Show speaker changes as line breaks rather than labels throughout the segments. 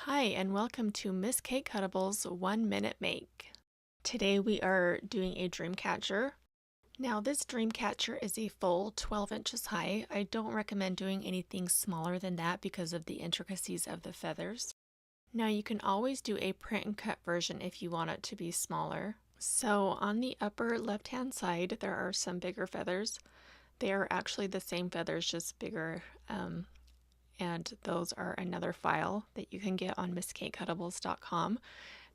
Hi, and welcome to Miss Kate Cuttable's 1 Minute Make. Today we are doing a Dreamcatcher. Now this Dreamcatcher is a full 12 inches high. I don't recommend doing anything smaller than that because of the intricacies of the feathers. Now you can always do a print and cut version if you want it to be smaller. So on the upper left hand side there are some bigger feathers. They are actually the same feathers, just bigger. And those are another file that you can get on misskatecuttables.com.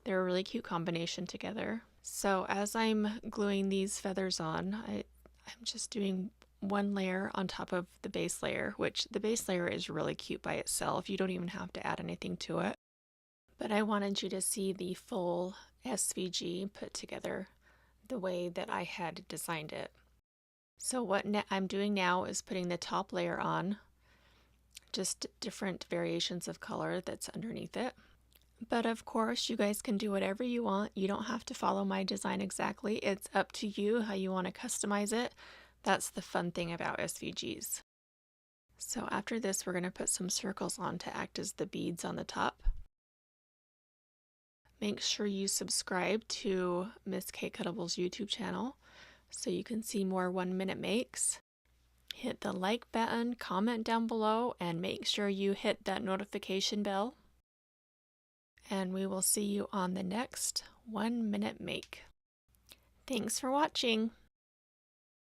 They're a really cute combination together. So as I'm gluing these feathers on, I'm just doing one layer on top of the base layer, which the base layer is really cute by itself. You don't even have to add anything to it. But I wanted you to see the full SVG put together the way that I had designed it. So what I'm doing now is putting the top layer on, just different variations of color that's underneath it. But of course, you guys can do whatever you want. You don't have to follow my design exactly. It's up to you how you want to customize it. That's the fun thing about SVGs. So after this, we're going to put some circles on to act as the beads on the top. Make sure you subscribe to Miss Kate Cuttable's YouTube channel so you can see more 1 minute makes. Hit the like button, comment down below, and make sure you hit that notification bell. And we will see you on the next 1 minute make. Thanks for watching.